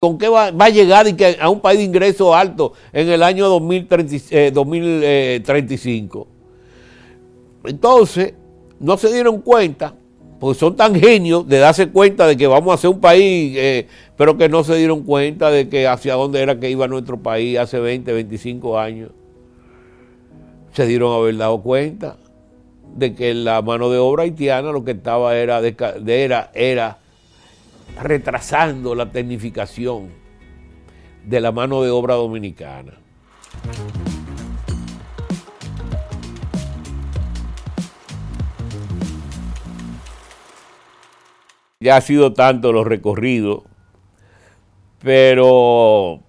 ¿Con qué va a llegar y que a un país de ingresos altos en el año 2035? Entonces, no se dieron cuenta, porque son tan genios de darse cuenta de que vamos a ser un país, pero que no se dieron cuenta de que hacia dónde era que iba nuestro país hace 20, 25 años. Se dieron haber dado cuenta de que la mano de obra haitiana lo que estaba era retrasando la tecnificación de la mano de obra dominicana. Ya ha sido tanto los recorridos, pero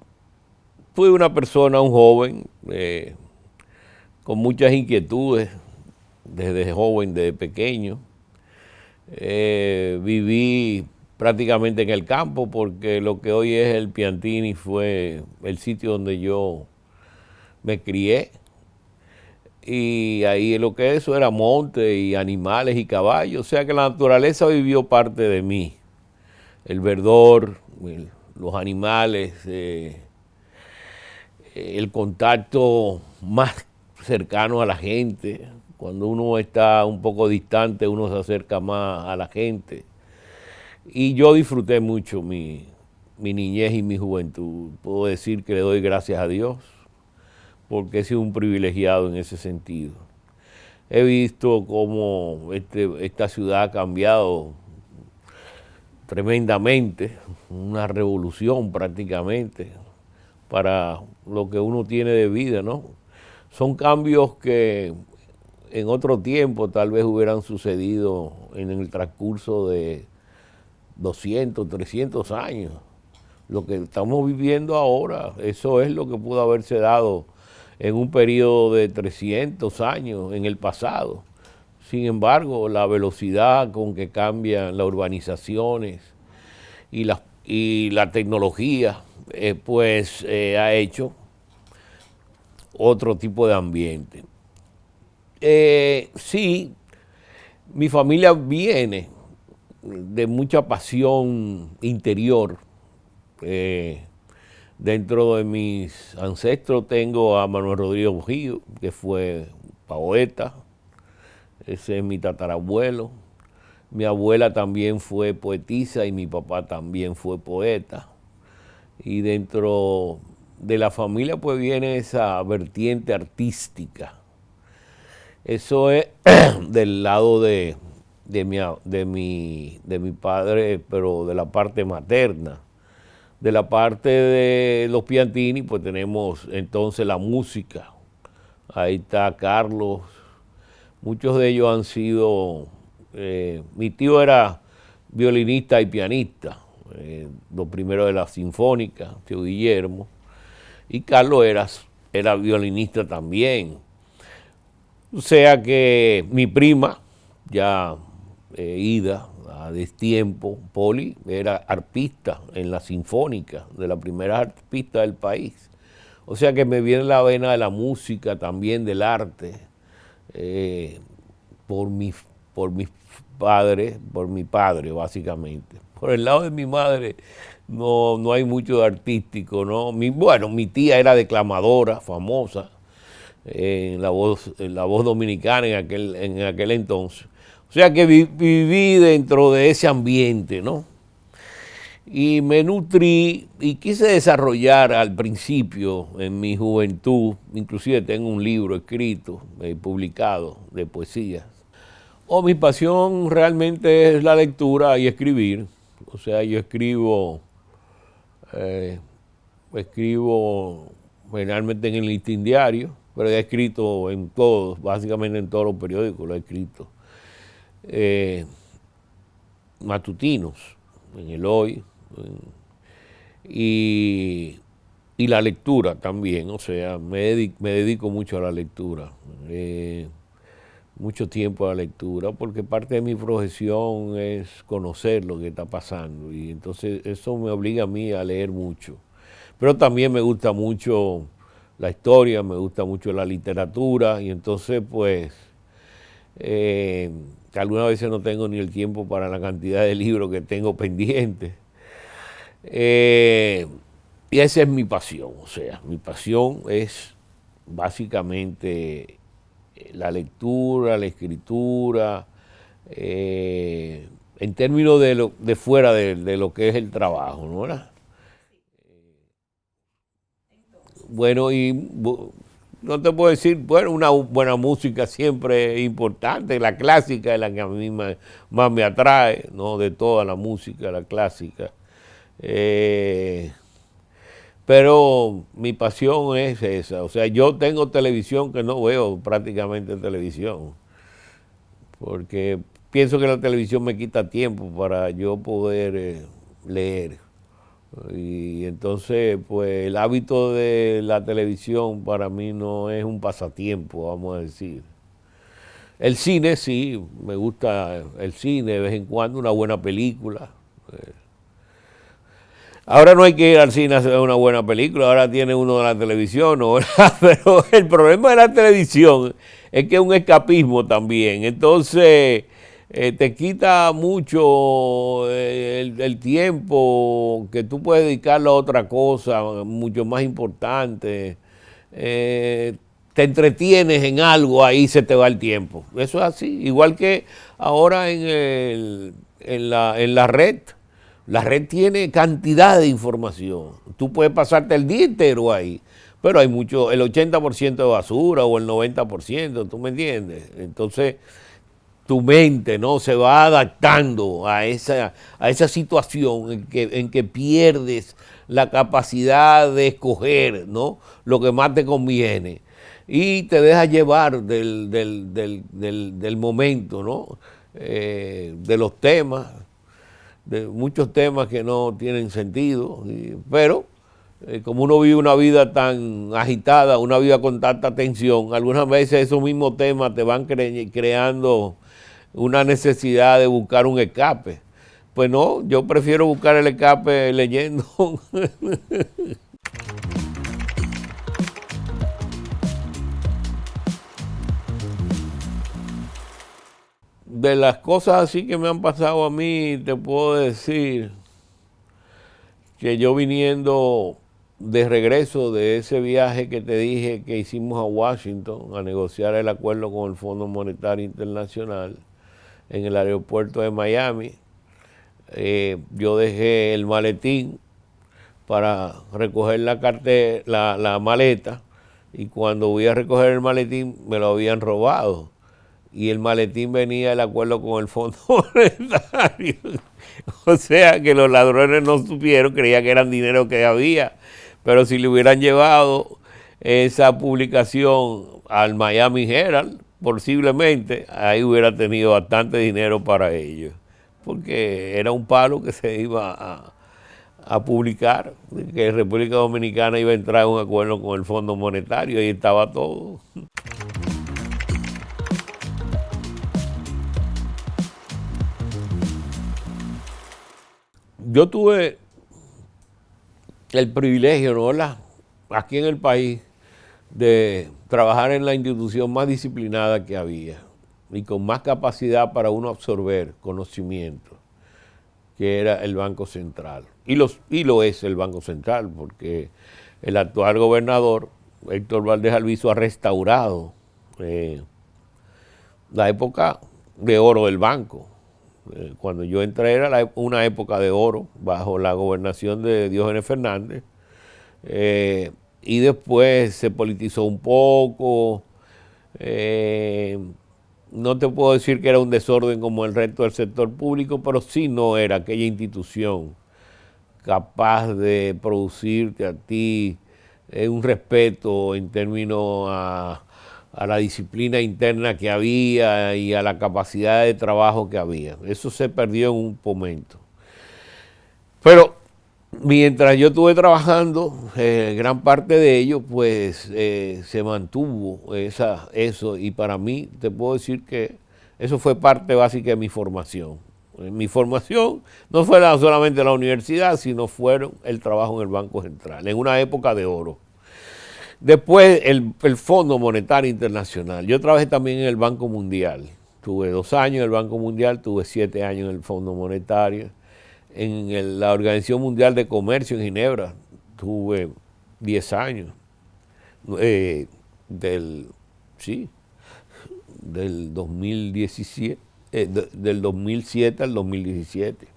fui una persona, un joven, con muchas inquietudes, desde joven, desde pequeño. Viví prácticamente en el campo, porque lo que hoy es el Piantini fue el sitio donde yo me crié. Y ahí lo que eso era monte y animales y caballos, o sea que la naturaleza vivió parte de mí. El verdor, los animales, el contacto más cercano a la gente. Cuando uno está un poco distante, uno se acerca más a la gente. Y yo disfruté mucho mi niñez y mi juventud. Puedo decir que le doy gracias a Dios, porque he sido un privilegiado en ese sentido. He visto cómo esta ciudad ha cambiado tremendamente, una revolución prácticamente para lo que uno tiene de vida, ¿no? Son cambios que en otro tiempo tal vez hubieran sucedido en el transcurso de 200, 300 años. Lo que estamos viviendo ahora, eso es lo que pudo haberse dado en un periodo de 300 años en el pasado. Sin embargo, la velocidad con que cambian las urbanizaciones y la tecnología, ha hecho otro tipo de ambiente. Sí, mi familia viene de mucha pasión interior. Dentro de mis ancestros tengo a Manuel Rodríguez Bujío, que fue poeta. Ese es mi tatarabuelo. Mi abuela también fue poetisa y mi papá también fue poeta. Y dentro de la familia pues viene esa vertiente artística. Eso es del lado de mi padre, pero de la parte materna. De la parte de los Piantini, pues tenemos entonces la música. Ahí está Carlos. Muchos de ellos han sido... mi tío era violinista y pianista, los primeros de la Sinfónica, tío Guillermo. Y Carlos era violinista también. O sea que mi prima, ya Ida, a destiempo, Poli, era arpista en la Sinfónica, de la primera arpista del país. O sea que me viene la vena de la música, también del arte, por mis padres, por mi padre básicamente. Por el lado de mi madre no hay mucho de artístico, ¿no? Mi tía era declamadora, famosa, en la voz dominicana en aquel entonces. O sea que viví dentro de ese ambiente, ¿no? Y me nutrí y quise desarrollar al principio, en mi juventud, inclusive tengo un libro escrito, publicado, de poesías. Mi pasión realmente es la lectura y escribir. O sea, yo escribo generalmente en el Listín Diario, pero he escrito en todos, básicamente en todos los periódicos lo he escrito. Matutinos, en el Hoy, y la lectura también, o sea, me dedico mucho a la lectura, mucho tiempo a la lectura, porque parte de mi profesión es conocer lo que está pasando, y entonces eso me obliga a mí a leer mucho. Pero también me gusta mucho la historia, me gusta mucho la literatura, y entonces pues algunas veces no tengo ni el tiempo para la cantidad de libros que tengo pendientes. Eh, y esa es mi pasión, o sea, mi pasión es básicamente la lectura, la escritura, en términos de fuera de lo que es el trabajo, ¿no? ¿Verdad? Bueno, no te puedo decir, bueno, una buena música siempre es importante, la clásica es la que a mí más me atrae, ¿no? De toda la música, la clásica. Eh, pero mi pasión es esa, o sea, yo tengo televisión que no veo prácticamente televisión, porque pienso que la televisión me quita tiempo para yo poder leer. Y entonces, pues el hábito de la televisión para mí no es un pasatiempo, vamos a decir. El cine sí, me gusta el cine, de vez en cuando una buena película. Ahora no hay que ir al cine a hacer una buena película, ahora tiene uno de la televisión, ¿no? Pero el problema de la televisión es que es un escapismo también. Entonces, te quita mucho el tiempo que tú puedes dedicarlo a otra cosa mucho más importante. Te entretienes en algo, ahí se te va el tiempo. Eso es así. Igual que ahora en la red. La red tiene cantidad de información. Tú puedes pasarte el día entero ahí, pero hay mucho, el 80% de basura o el 90%, ¿tú me entiendes? Entonces, tu mente, ¿no? Se va adaptando a esa situación en que pierdes la capacidad de escoger, ¿no? Lo que más te conviene. Y te deja llevar del momento, ¿no? De los temas, de muchos temas que no tienen sentido, pero como uno vive una vida tan agitada, una vida con tanta tensión, algunas veces esos mismos temas te van creando una necesidad de buscar un escape. Pues no, yo prefiero buscar el escape leyendo. De las cosas así que me han pasado a mí, te puedo decir que yo viniendo de regreso de ese viaje que te dije que hicimos a Washington a negociar el acuerdo con el Fondo Monetario Internacional en el aeropuerto de Miami, yo dejé el maletín para recoger la maleta, y cuando voy a recoger el maletín me lo habían robado. Y el maletín venía el acuerdo con el Fondo Monetario. O sea que los ladrones no supieron, creían que eran dinero que había. Pero si le hubieran llevado esa publicación al Miami Herald, posiblemente ahí hubiera tenido bastante dinero para ellos. Porque era un palo que se iba a publicar, que República Dominicana iba a entrar en un acuerdo con el Fondo Monetario, y estaba todo. Yo tuve el privilegio, ¿no? Aquí en el país, de trabajar en la institución más disciplinada que había y con más capacidad para uno absorber conocimiento, que era el Banco Central. Y lo es el Banco Central, porque el actual gobernador, Héctor Valdés Albizu, ha restaurado la época de oro del banco. Cuando yo entré era una época de oro bajo la gobernación de Diógenes Fernández, y después se politizó un poco. No te puedo decir que era un desorden como el resto del sector público, pero sí no era aquella institución capaz de producirte a ti un respeto en términos a la disciplina interna que había y a la capacidad de trabajo que había. Eso se perdió en un momento. Pero mientras yo estuve trabajando, gran parte de ello, pues se mantuvo eso, y para mí te puedo decir que eso fue parte básica de mi formación. Mi formación no fue solamente la universidad, sino fueron el trabajo en el Banco Central, en una época de oro. Después el Fondo Monetario Internacional. Yo trabajé también en el Banco Mundial. Tuve 2 años en el Banco Mundial, tuve 7 años en el Fondo Monetario. la Organización Mundial de Comercio en Ginebra. Tuve 10 años. eh, del, sí, del 2017, del 2007 al 2017.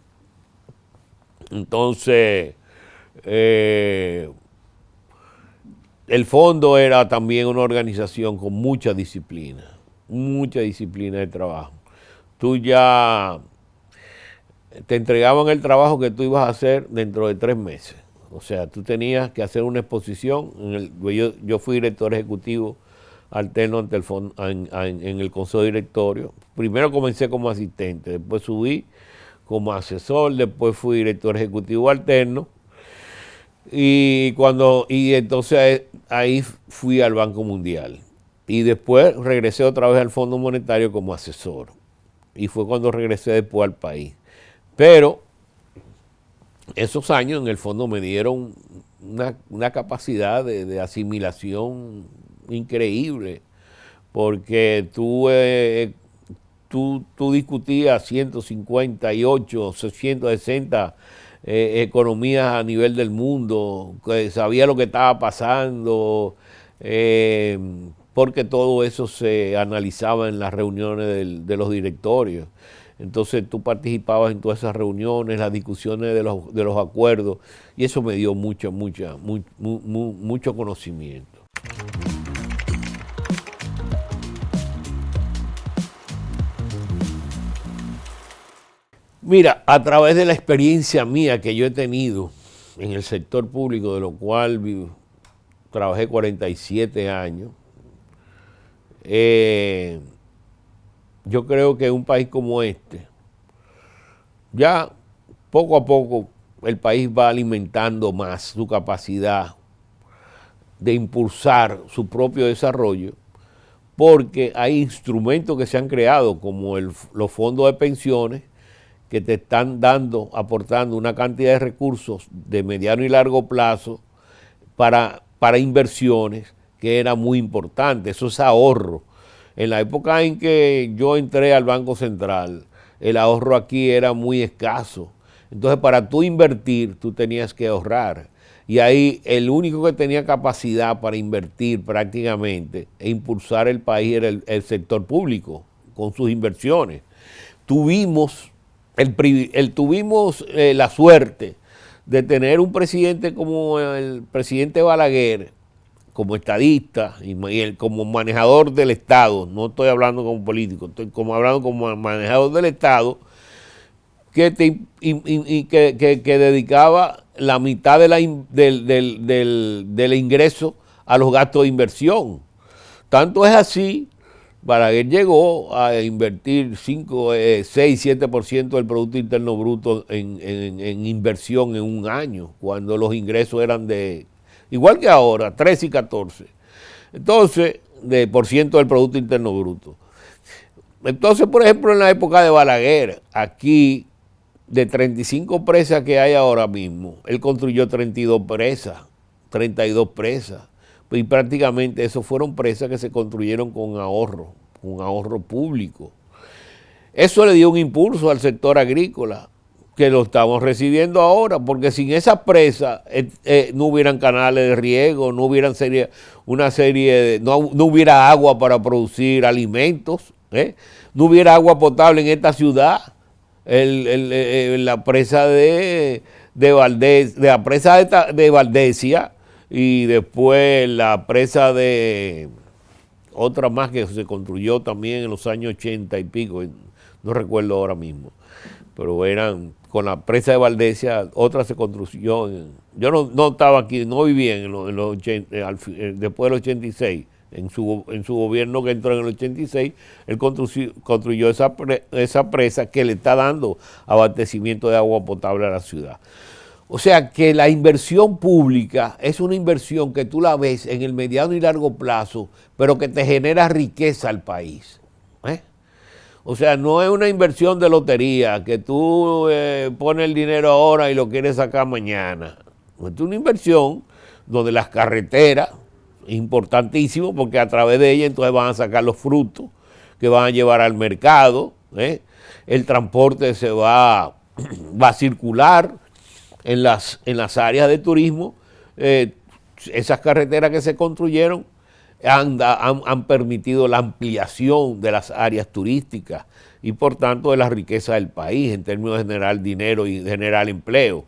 Entonces, el fondo era también una organización con mucha disciplina de trabajo. Tú ya te entregaban el trabajo que tú ibas a hacer dentro de 3 meses. O sea, tú tenías que hacer una exposición. Yo fui director ejecutivo alterno ante el fondo, en el consejo de directorio. Primero comencé como asistente, después subí como asesor, después fui director ejecutivo alterno. Y entonces ahí fui al Banco Mundial. Y después regresé otra vez al Fondo Monetario como asesor. Y fue cuando regresé después al país. Pero esos años en el fondo me dieron una capacidad de asimilación increíble, porque tú discutías 158, 660 economías a nivel del mundo, que sabía lo que estaba pasando, porque todo eso se analizaba en las reuniones de los directorios. Entonces tú participabas en todas esas reuniones, las discusiones de los acuerdos, y eso me dio mucho conocimiento. Mira, a través de la experiencia mía que yo he tenido en el sector público, de lo cual trabajé 47 años, yo creo que un país como este, ya poco a poco el país va alimentando más su capacidad de impulsar su propio desarrollo, porque hay instrumentos que se han creado, como los fondos de pensiones, que te están aportando una cantidad de recursos de mediano y largo plazo para inversiones, que era muy importante. Eso es ahorro. En la época en que yo entré al Banco Central, el ahorro aquí era muy escaso. Entonces, para tú invertir, tú tenías que ahorrar. Y ahí el único que tenía capacidad para invertir prácticamente e impulsar el país era el sector público, con sus inversiones. Tuvimos la suerte de tener un presidente como el presidente Balaguer, como estadista y como manejador del Estado. No estoy hablando como político, estoy hablando como manejador del Estado, que dedicaba la mitad del ingreso a los gastos de inversión. Tanto es así, Balaguer llegó a invertir 5, 6, 7% del Producto Interno Bruto en inversión en un año, cuando los ingresos eran igual que ahora, 13 y 14. Entonces, por ciento del Producto Interno Bruto. Entonces, por ejemplo, en la época de Balaguer, aquí, de 35 presas que hay ahora mismo, él construyó 32 presas. Y prácticamente eso fueron presas que se construyeron con ahorro público. Eso le dio un impulso al sector agrícola, que lo estamos recibiendo ahora, porque sin esas presas no hubieran canales de riego, no hubieran no hubiera agua para producir alimentos, no hubiera agua potable en esta ciudad. La presa de Valdesia, y después la presa de otra más que se construyó también en los años 80 y pico, no recuerdo ahora mismo, pero eran con la presa de Valdesia, otra se construyó. Yo no estaba aquí, no vivía en los 80, después del 86, en su gobierno que entró en el 86, él construyó esa presa que le está dando abastecimiento de agua potable a la ciudad. O sea que la inversión pública es una inversión que tú la ves en el mediano y largo plazo, pero que te genera riqueza al país. O sea, no es una inversión de lotería, que tú pones el dinero ahora y lo quieres sacar mañana. Es una inversión donde las carreteras, es importantísimo, porque a través de ellas entonces van a sacar los frutos que van a llevar al mercado. El transporte se va va a circular en las áreas de turismo. Esas carreteras que se construyeron han permitido la ampliación de las áreas turísticas y por tanto de la riqueza del país en términos de generar dinero y generar empleo.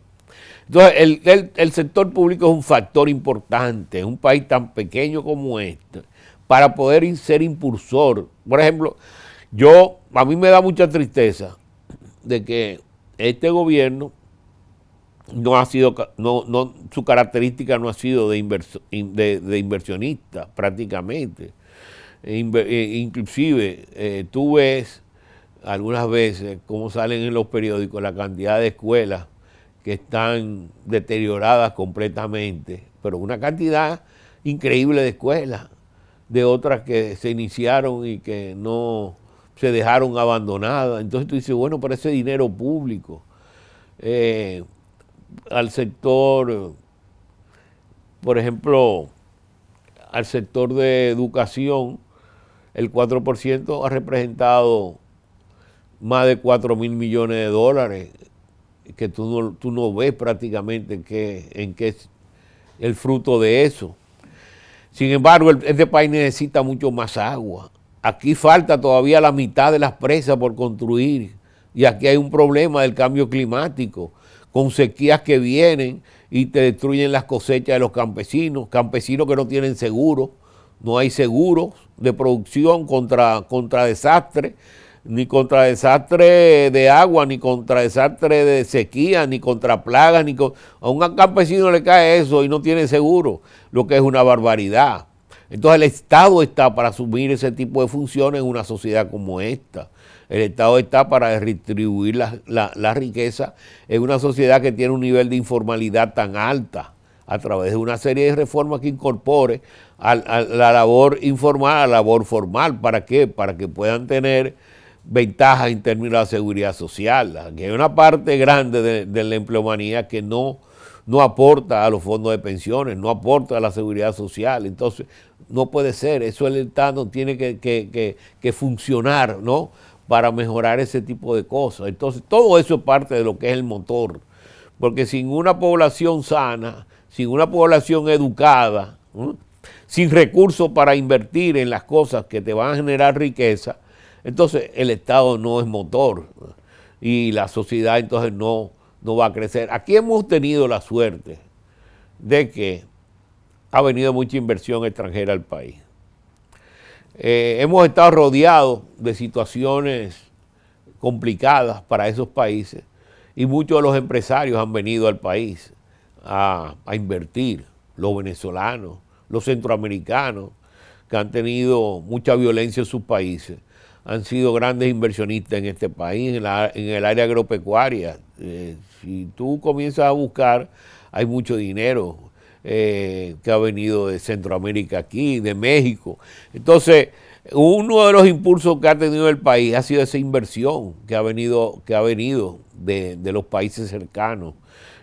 Entonces el sector público es un factor importante en un país tan pequeño como este para poder ser impulsor. Por ejemplo, a mí me da mucha tristeza de que este gobierno no ha sido, su característica no ha sido de inversionista prácticamente. Inclusive tú ves algunas veces cómo salen en los periódicos la cantidad de escuelas que están deterioradas completamente, pero una cantidad increíble de escuelas, de otras que se iniciaron y que no se dejaron abandonadas. Entonces tú dices, bueno, pero ese dinero público al sector, por ejemplo, al sector de educación, el 4% ha representado más de 4.000 millones de dólares, que tú no ves prácticamente en qué es el fruto de eso. Sin embargo, este país necesita mucho más agua. Aquí falta todavía la mitad de las presas por construir y aquí hay un problema del cambio climático, con sequías que vienen y te destruyen las cosechas de los campesinos que no tienen seguro, no hay seguros de producción contra desastres, ni contra desastre de agua, ni contra desastre de sequía, ni contra plagas, a un campesino le cae eso y no tiene seguro, lo que es una barbaridad. Entonces el Estado está para asumir ese tipo de funciones en una sociedad como esta. El Estado está para redistribuir la riqueza en una sociedad que tiene un nivel de informalidad tan alta, a través de una serie de reformas que incorpore a la labor informal a la labor formal. ¿Para qué? Para que puedan tener ventajas en términos de la seguridad social. Aquí hay una parte grande de la empleomanía que no aporta a los fondos de pensiones, no aporta a la seguridad social. Entonces, no puede ser. Eso el Estado tiene que funcionar, ¿no?, para mejorar ese tipo de cosas. Entonces, todo eso es parte de lo que es el motor. Porque sin una población sana, sin una población educada, sin recursos para invertir en las cosas que te van a generar riqueza, entonces el Estado no es motor y la sociedad entonces no va a crecer. Aquí hemos tenido la suerte de que ha venido mucha inversión extranjera al país. Hemos estado rodeados de situaciones complicadas para esos países y muchos de los empresarios han venido al país a invertir, los venezolanos, los centroamericanos, que han tenido mucha violencia en sus países, han sido grandes inversionistas en este país, en el área agropecuaria. Si tú comienzas a buscar, hay mucho dinero que ha venido de Centroamérica aquí, de México. Entonces, uno de los impulsos que ha tenido el país ha sido esa inversión que ha venido de los países cercanos.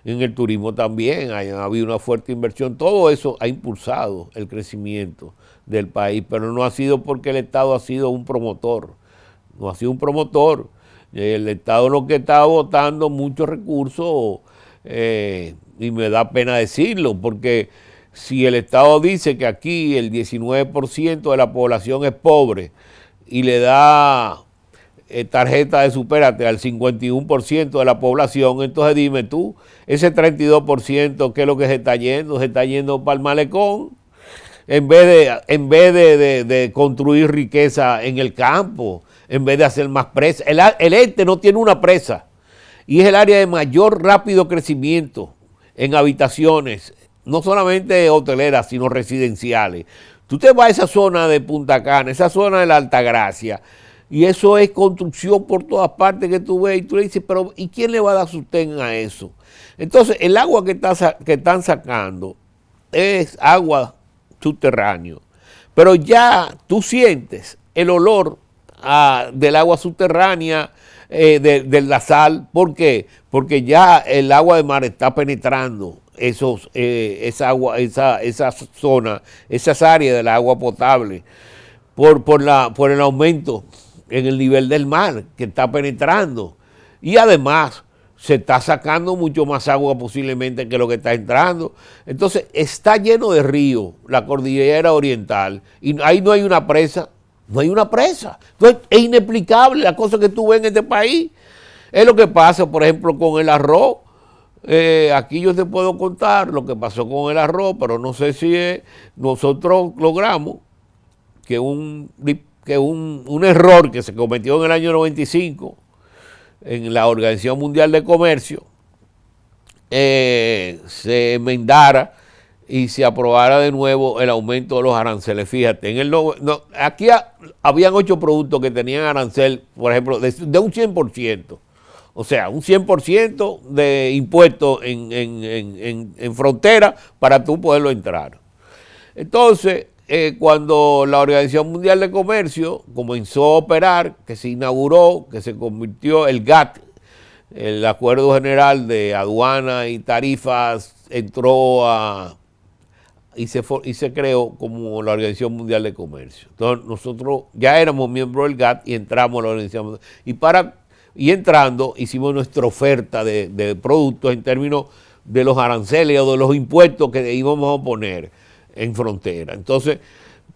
En el turismo también ha habido una fuerte inversión. Todo eso ha impulsado el crecimiento del país, pero no ha sido porque el Estado ha sido un promotor. No ha sido un promotor. El Estado lo que está botando muchos recursos, y me da pena decirlo, porque si el Estado dice que aquí el 19% de la población es pobre y le da tarjeta de supérate al 51% de la población, entonces dime tú, ese 32%, ¿qué es lo que se está yendo? Se está yendo para el malecón, en vez de construir riqueza en el campo, en vez de hacer más presas. El este no tiene una presa y es el área de mayor rápido crecimiento en habitaciones, no solamente hoteleras, sino residenciales. Tú te vas a esa zona de Punta Cana, esa zona de la Altagracia, y eso es construcción por todas partes que tú ves, y tú le dices, pero ¿y quién le va a dar sostén a eso? Entonces, el agua que están sacando es agua subterránea, pero ya tú sientes el olor del agua subterránea, de la sal. ¿Por qué? Porque ya el agua de mar está penetrando esa agua, esa zona, esas áreas del agua potable, por el aumento en el nivel del mar que está penetrando. Y además, se está sacando mucho más agua posiblemente que lo que está entrando. Entonces está lleno de ríos la cordillera oriental y ahí no hay una presa, no hay una presa. Entonces es inexplicable la cosa que tú ves en este país. Es lo que pasa, por ejemplo, con el arroz. Aquí yo te puedo contar lo que pasó con el arroz, pero no sé si nosotros logramos que un error que se cometió en el año 95 en la Organización Mundial de Comercio se enmendara y se aprobara de nuevo el aumento de los aranceles. Fíjate, aquí habían 8 productos que tenían arancel, por ejemplo, de un 100%. O sea, un 100% de impuestos en frontera para tú poderlo entrar. Entonces, cuando la Organización Mundial de Comercio comenzó a operar, que se inauguró, que se convirtió el GATT, el Acuerdo General de Aduana y Tarifas, entró y se creó como la Organización Mundial de Comercio. Entonces, nosotros ya éramos miembros del GATT y entramos a la Organización Mundial. Y entrando, hicimos nuestra oferta de productos en términos de los aranceles o de los impuestos que íbamos a poner en frontera. Entonces,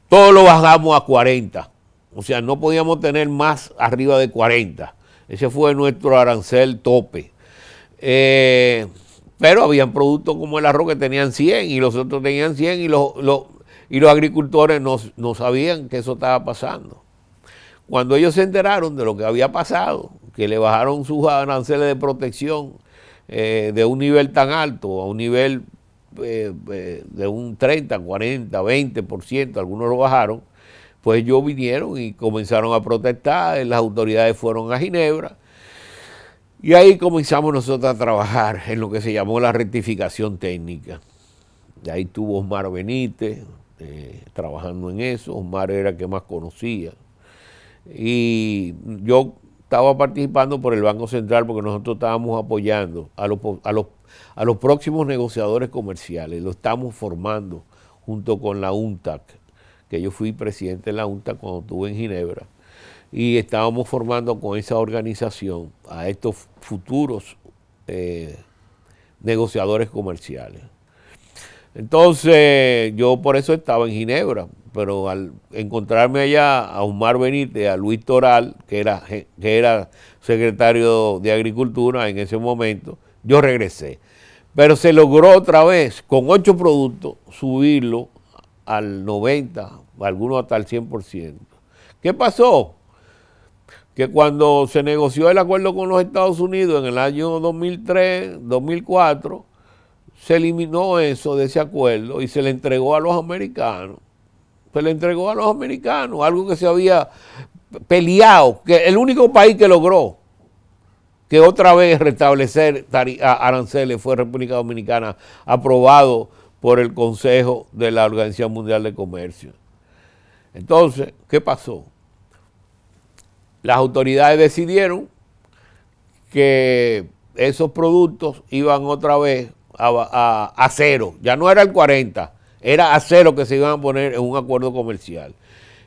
todo lo bajamos a 40. O sea, no podíamos tener más arriba de 40. Ese fue nuestro arancel tope. Pero habían productos como el arroz que tenían 100 y los otros tenían 100 y los agricultores no sabían que eso estaba pasando. Cuando ellos se enteraron de lo que había pasado, que le bajaron sus aranceles de protección de un nivel tan alto a un nivel de un 30, 40, 20%, algunos lo bajaron, pues ellos vinieron y comenzaron a protestar, las autoridades fueron a Ginebra y ahí comenzamos nosotros a trabajar en lo que se llamó la rectificación técnica. Y ahí estuvo Osmar Benítez trabajando en eso. Osmar era el que más conocía. Y yo estaba participando por el Banco Central porque nosotros estábamos apoyando a los próximos negociadores comerciales. Lo estamos formando junto con la UNTAC, que yo fui presidente de la UNTAC cuando estuve en Ginebra. Y estábamos formando con esa organización a estos futuros negociadores comerciales. Entonces, yo por eso estaba en Ginebra, pero al encontrarme allá a Osmar Benítez, a Luis Toral, que era secretario de Agricultura en ese momento, yo regresé. Pero se logró otra vez, con 8 productos, subirlo al 90%, algunos hasta el 100%. ¿Qué pasó? Que cuando se negoció el acuerdo con los Estados Unidos en el año 2003, 2004, se eliminó eso de ese acuerdo y se le entregó a los americanos. Se le entregó a los americanos, algo que se había peleado, que el único país que logró que otra vez restablecer aranceles fue República Dominicana, aprobado por el Consejo de la Organización Mundial de Comercio. Entonces, ¿qué pasó? Las autoridades decidieron que esos productos iban otra vez a cero. Ya no era el 40, era a cero que se iban a poner en un acuerdo comercial.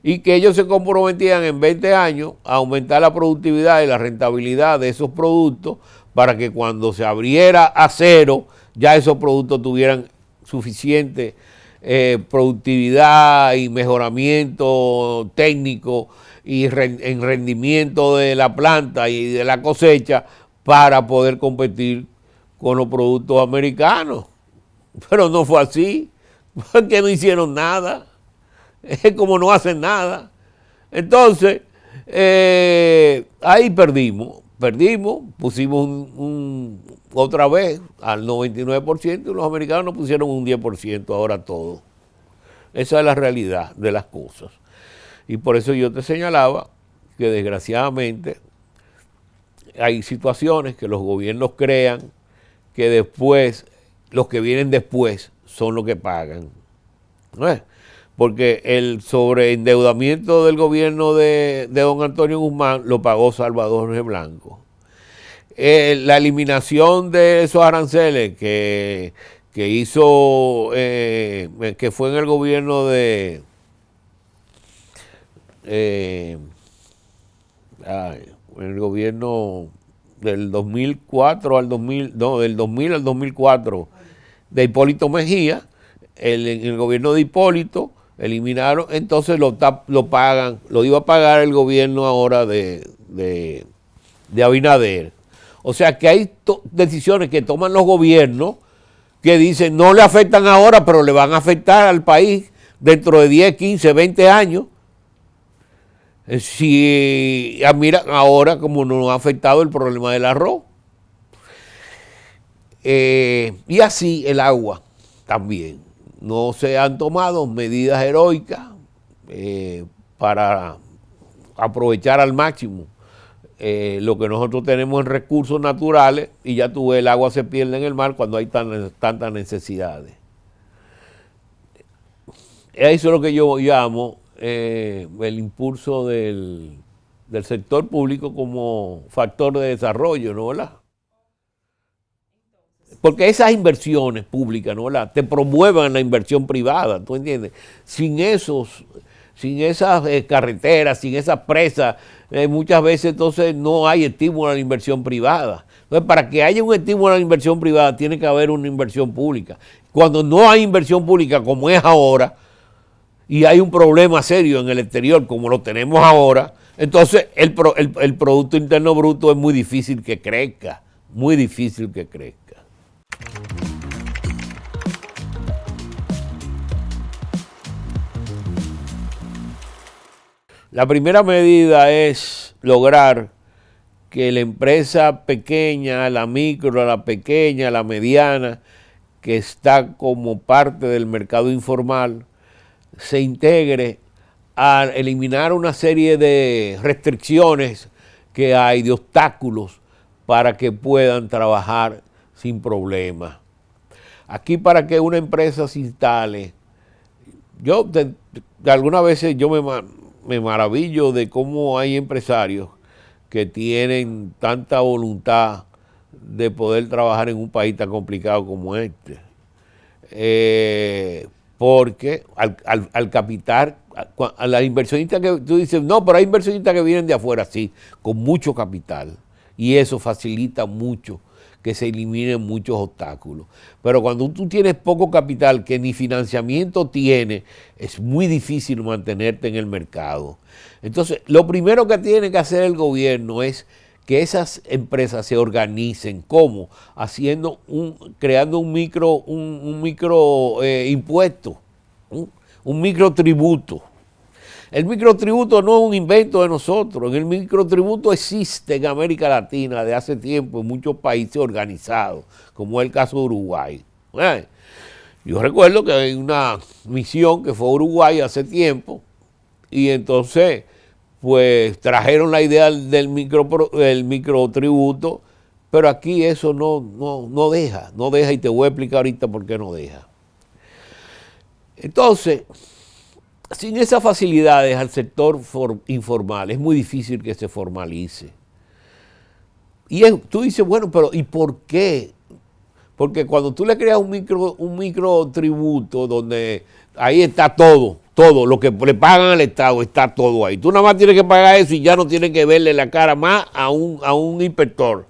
Y que ellos se comprometían en 20 años a aumentar la productividad y la rentabilidad de esos productos para que cuando se abriera a cero, ya esos productos tuvieran suficiente productividad y mejoramiento técnico y en rendimiento de la planta y de la cosecha para poder competir con los productos americanos. Pero no fue así, porque no hicieron nada. Es como no hacen nada. Entonces, ahí perdimos, pusimos otra vez al 99% y los americanos nos pusieron un 10% ahora todo. Esa es la realidad de las cosas. Y por eso yo te señalaba que desgraciadamente hay situaciones que los gobiernos crean que después, los que vienen después son los que pagan. ¿No es? Porque el sobreendeudamiento del gobierno de don Antonio Guzmán lo pagó Salvador Jorge Blanco. La eliminación de esos aranceles que hizo, que fue en el gobierno de en el gobierno del 2004 al 2000, no, del 2000 al 2004 de Hipólito Mejía, el gobierno de Hipólito eliminaron, entonces lo pagan, lo iba a pagar el gobierno ahora de Abinader. O sea que hay decisiones que toman los gobiernos que dicen no le afectan ahora, pero le van a afectar al país dentro de 10, 15, 20 años. Si mira ahora como nos ha afectado el problema del arroz. Y así el agua también. No se han tomado medidas heroicas para aprovechar al máximo lo que nosotros tenemos en recursos naturales, y ya tú ves, el agua se pierde en el mar cuando hay tantas necesidades. Eso es lo que yo llamo el impulso del sector público como factor de desarrollo, ¿no? ¿Verdad? Porque esas inversiones públicas, ¿no? ¿Verdad? Te promueven la inversión privada, ¿tú entiendes? Sin esas carreteras, sin esas presas, muchas veces entonces no hay estímulo a la inversión privada. Entonces, para que haya un estímulo a la inversión privada, tiene que haber una inversión pública. Cuando no hay inversión pública, como es ahora, y hay un problema serio en el exterior, como lo tenemos ahora, entonces el Producto Interno Bruto es muy difícil que crezca, muy difícil que crezca. La primera medida es lograr que la empresa pequeña, la micro, la pequeña, la mediana, que está como parte del mercado informal, se integre a eliminar una serie de restricciones que hay, de obstáculos, para que puedan trabajar sin problemas. Aquí, para que una empresa se instale, yo de algunas veces yo me maravillo de cómo hay empresarios que tienen tanta voluntad de poder trabajar en un país tan complicado como este. Porque al capital, a la inversionista que tú dices, no, pero hay inversionistas que vienen de afuera, sí, con mucho capital, y eso facilita mucho que se eliminen muchos obstáculos. Pero cuando tú tienes poco capital, que ni financiamiento tiene, es muy difícil mantenerte en el mercado. Entonces, lo primero que tiene que hacer el gobierno es que esas empresas se organicen. ¿Cómo? Creando un micro impuesto, un microtributo. El microtributo no es un invento de nosotros. El microtributo existe en América Latina de hace tiempo en muchos países organizados, como es el caso de Uruguay. Yo recuerdo que hay una misión que fue a Uruguay hace tiempo, y entonces pues trajeron la idea del microtributo, pero aquí eso no deja, y te voy a explicar ahorita por qué no deja. Entonces, sin esas facilidades al sector informal, es muy difícil que se formalice. Y tú dices, bueno, pero ¿y por qué? Porque cuando tú le creas un microtributo donde ahí está todo lo que le pagan al Estado, está todo ahí. Tú nada más tienes que pagar eso y ya no tienes que verle la cara más a un inspector,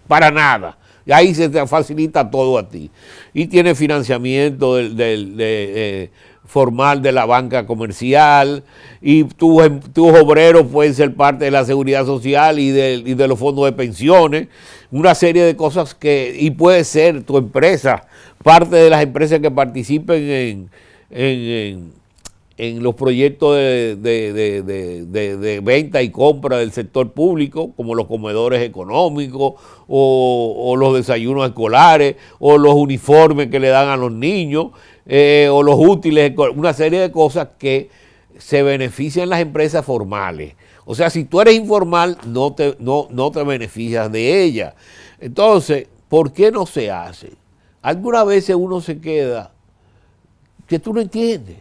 para nada. Y ahí se te facilita todo a ti. Y tiene financiamiento formal de la banca comercial, y tus obreros pueden ser parte de la seguridad social y de los fondos de pensiones, una serie de cosas y puede ser tu empresa, parte de las empresas que participen en los proyectos de venta y compra del sector público, como los comedores económicos, o los desayunos escolares, o los uniformes que le dan a los niños, o los útiles, una serie de cosas que se benefician las empresas formales. O sea, si tú eres informal, no te beneficias de ella. Entonces, ¿por qué no se hace? Algunas veces uno se queda que tú no entiendes.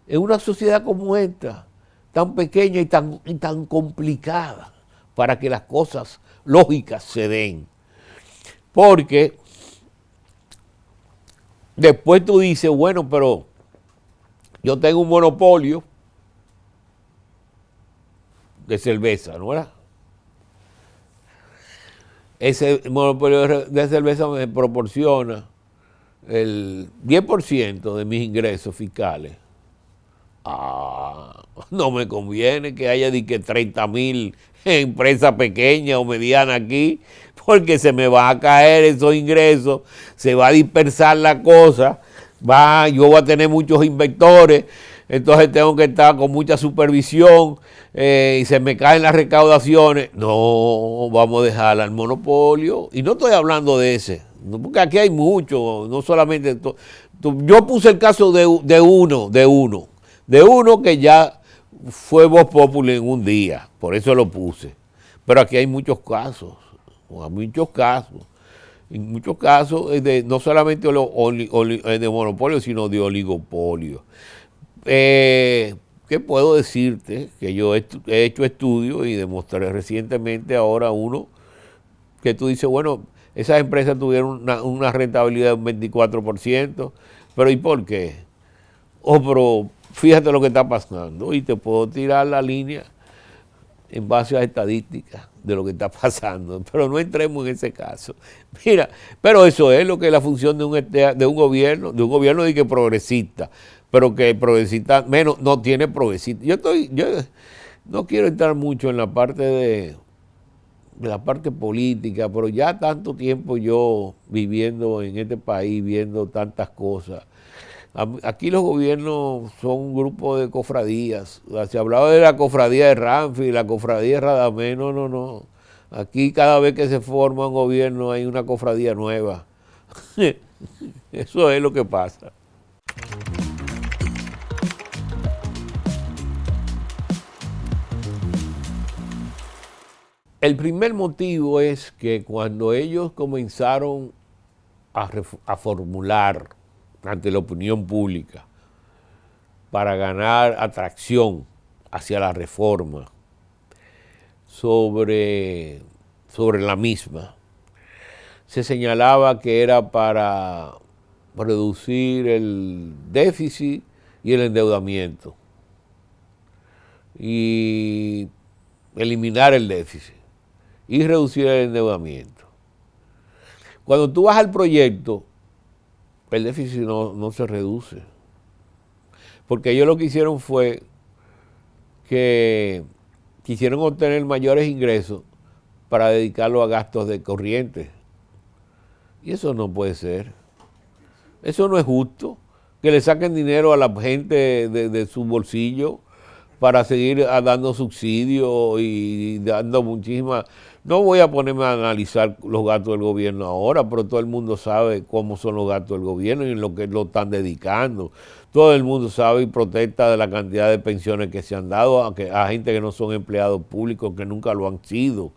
En una sociedad como esta, tan pequeña y tan complicada, para que las cosas lógicas se den. Porque después tú dices, bueno, pero yo tengo un monopolio de cerveza, ¿no era? ese monopolio de cerveza me proporciona el 10% de mis ingresos fiscales. No me conviene que haya de que 30,000 empresas pequeñas o medianas aquí, porque se me va a caer esos ingresos, se va a dispersar la cosa, yo voy a tener muchos inspectores, entonces tengo que estar con mucha supervisión y se me caen las recaudaciones. No, vamos a dejar al monopolio. Y no estoy hablando de ese, porque aquí hay mucho, no solamente... Yo puse el caso de uno que ya fue Voz Populi en un día, por eso lo puse. Pero aquí hay muchos casos, en muchos casos no solamente de monopolio, sino de oligopolio. ¿Qué puedo decirte? Que yo he hecho estudios y demostré recientemente ahora uno que tú dices, bueno, esas empresas tuvieron una rentabilidad de un 24%, pero ¿y por qué? Pero fíjate lo que está pasando y te puedo tirar la línea en base a estadísticas de lo que está pasando, pero no entremos en ese caso. Mira, pero eso es lo que es la función de un gobierno de que progresista, pero que progresista menos no tiene progresista. Yo no quiero entrar mucho en la parte de la parte política, pero ya tanto tiempo yo viviendo en este país, viendo tantas cosas. Aquí los gobiernos son un grupo de cofradías. Se hablaba de la cofradía de Ramfi, la cofradía de Radamés. No. Aquí cada vez que se forma un gobierno hay una cofradía nueva. Eso es lo que pasa. El primer motivo es que cuando ellos comenzaron a formular ante la opinión pública para ganar atracción hacia la reforma sobre la misma, se señalaba que era para reducir el déficit y el endeudamiento y eliminar el déficit y reducir el endeudamiento. Cuando tú vas al proyecto, el déficit no se reduce. Porque ellos lo que hicieron fue que quisieron obtener mayores ingresos para dedicarlo a gastos de corriente. Y eso no puede ser. Eso no es justo. Que le saquen dinero a la gente de su bolsillo para seguir dando subsidios y dando muchísimas... No voy a ponerme a analizar los gastos del gobierno ahora, pero todo el mundo sabe cómo son los gastos del gobierno y en lo que lo están dedicando. Todo el mundo sabe y protesta de la cantidad de pensiones que se han dado a gente que no son empleados públicos, que nunca lo han sido.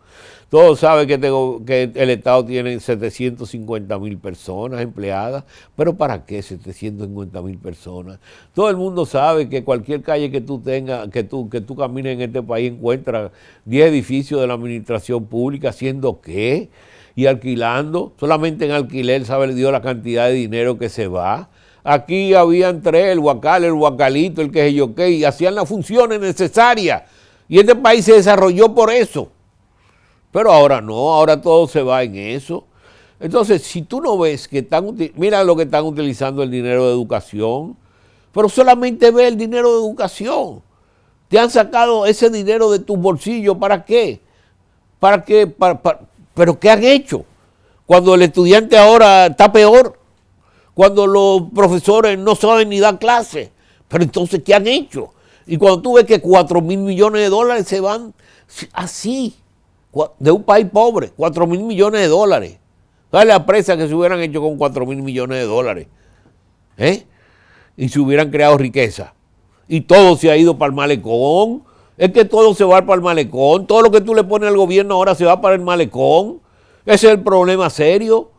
Todos saben que el Estado tiene 750,000 personas empleadas, pero ¿para qué 750,000 personas? Todo el mundo sabe que cualquier calle que tú tengas, que tú camines en este país, encuentras 10 edificios de la administración pública, ¿haciendo qué? Y alquilando, solamente en alquiler sabe Dios la cantidad de dinero que se va. Aquí habían 3, el Huacal, el Huacalito, el que sé yo qué, y hacían las funciones necesarias. Y este país se desarrolló por eso. Pero ahora no, ahora todo se va en eso. Entonces, si tú no ves que mira lo que están utilizando el dinero de educación, pero solamente ve el dinero de educación. Te han sacado ese dinero de tus bolsillos, ¿para qué? ¿Para qué? ¿Pero qué han hecho? Cuando el estudiante ahora está peor, cuando los profesores no saben ni dar clases, pero entonces, ¿qué han hecho? Y cuando tú ves que 4,000 millones de dólares se van así, de un país pobre, 4,000 millones de dólares. ¿Sabes la presa que se hubieran hecho con 4,000 millones de dólares? Y se hubieran creado riqueza. Y todo se ha ido para el malecón. Es que todo se va para el malecón. Todo lo que tú le pones al gobierno ahora se va para el malecón. Ese es el problema serio.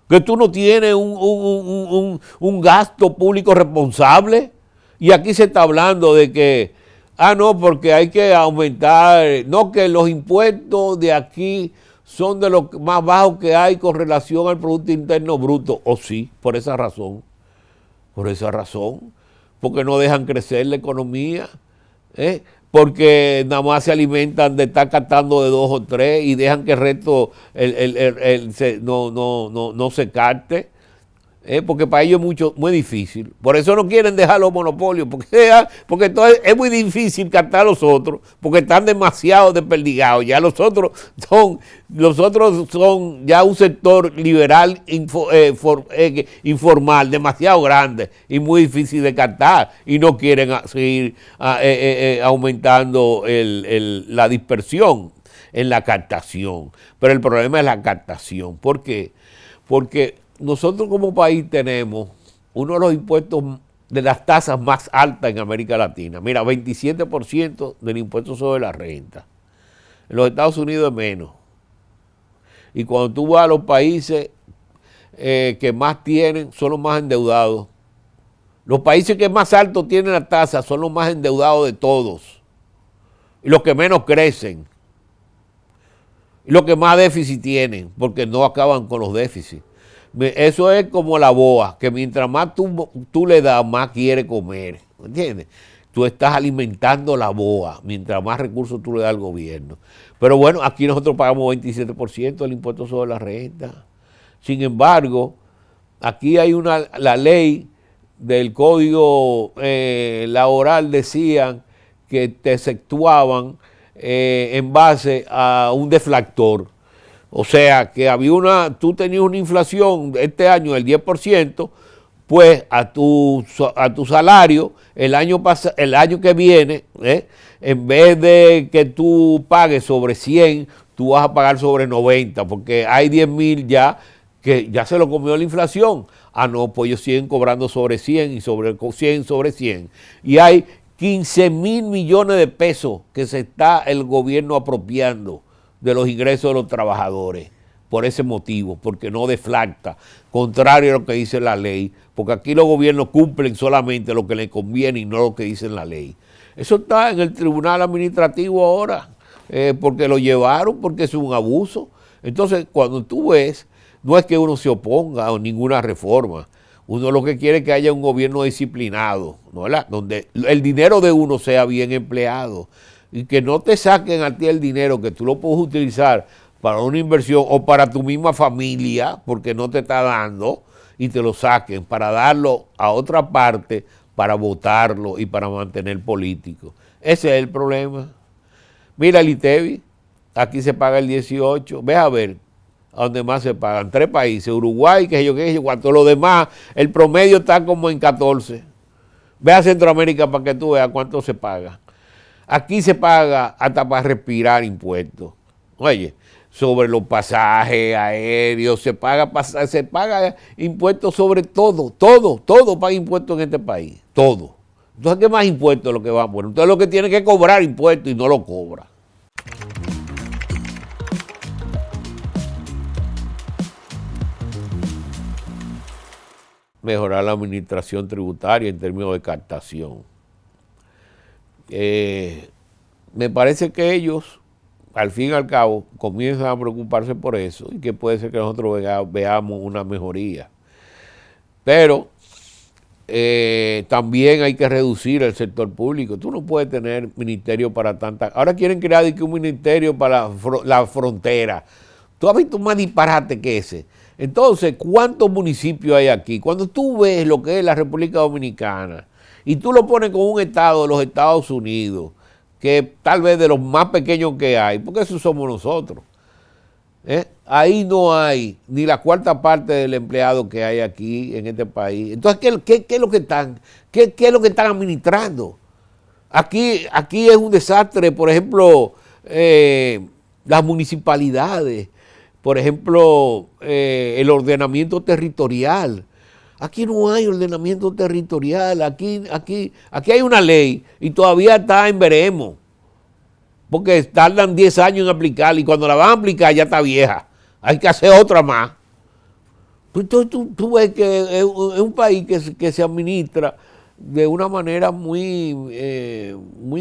Que tú no tienes un gasto público responsable. Y aquí se está hablando de que no, porque hay que aumentar, no, que los impuestos de aquí son de los más bajos que hay con relación al Producto Interno Bruto. O sí, por esa razón, porque no dejan crecer la economía, porque nada más se alimentan de estar captando de 2 o 3 y dejan que el resto no se capte. Porque para ellos es muy difícil. Por eso no quieren dejar los monopolios, porque entonces es muy difícil captar a los otros, porque están demasiado desperdigados. Ya los otros son ya un sector liberal informal, demasiado grande y muy difícil de captar, y no quieren seguir aumentando la dispersión en la captación. Pero el problema es la captación. ¿Por qué? Porque nosotros como país tenemos uno de los impuestos de las tasas más altas en América Latina. Mira, 27% del impuesto sobre la renta. En los Estados Unidos es menos. Y cuando tú vas a los países que más tienen, son los más endeudados. Los países que más alto tienen la tasa son los más endeudados de todos. Y los que menos crecen. Y los que más déficit tienen, porque no acaban con los déficits. Eso es como la boa, que mientras más tú le das, más quiere comer, ¿entiendes? Tú estás alimentando la boa, mientras más recursos tú le das al gobierno. Pero bueno, aquí nosotros pagamos 27% del impuesto sobre la renta. Sin embargo, aquí hay la ley del Código Laboral, decían que te exceptuaban en base a un deflactor. O sea, que tú tenías una inflación este año del 10%, pues a tu salario el año que viene, en vez de que tú pagues sobre 100, tú vas a pagar sobre 90, porque hay 10,000 ya que ya se lo comió la inflación. Ah, no, pues ellos siguen cobrando sobre 100 y sobre 100 sobre 100. Y hay 15,000 millones de pesos que se está el gobierno apropiando de los ingresos de los trabajadores, por ese motivo, porque no deflacta, contrario a lo que dice la ley, porque aquí los gobiernos cumplen solamente lo que les conviene y no lo que dice la ley. Eso está en el tribunal administrativo ahora, porque lo llevaron, porque es un abuso. Entonces, cuando tú ves, no es que uno se oponga a ninguna reforma, uno lo que quiere es que haya un gobierno disciplinado, ¿no? Donde el dinero de uno sea bien empleado, y que no te saquen a ti el dinero que tú lo puedes utilizar para una inversión o para tu misma familia, porque no te está dando, y te lo saquen para darlo a otra parte, para votarlo y para mantener políticos. Ese es el problema. Mira el ITEVI, aquí se paga el 18%, ve a ver a dónde más se pagan, 3 países, Uruguay, que yo, cuanto lo demás, el promedio está como en 14. Ve a Centroamérica para que tú veas cuánto se paga. Aquí se paga hasta para respirar impuestos. Oye, sobre los pasajes aéreos, se paga impuestos sobre todo paga impuestos en este país, todo. Entonces, ¿qué más impuestos es lo que va a poner? Entonces, lo que tiene que cobrar impuestos y no lo cobra. Mejorar la administración tributaria en términos de captación. Me parece que ellos, al fin y al cabo, comienzan a preocuparse por eso y que puede ser que nosotros veamos una mejoría. Pero también hay que reducir el sector público. Tú no puedes tener ministerio para tantas. Ahora quieren crear un ministerio para la frontera. Tú has visto más disparate que ese. Entonces, ¿cuántos municipios hay aquí? Cuando tú ves lo que es la República Dominicana y tú lo pones con un estado de los Estados Unidos, que tal vez de los más pequeños que hay, porque eso somos nosotros, ahí no hay ni la cuarta parte del empleado que hay aquí en este país. Entonces, ¿qué es lo que están administrando? Aquí es un desastre. Por ejemplo, las municipalidades, por ejemplo, el ordenamiento territorial. Aquí no hay ordenamiento territorial, aquí hay una ley y todavía está en veremos, porque tardan 10 años en aplicarla y cuando la van a aplicar ya está vieja, hay que hacer otra más. Entonces tú ves que es un país que se administra de una manera muy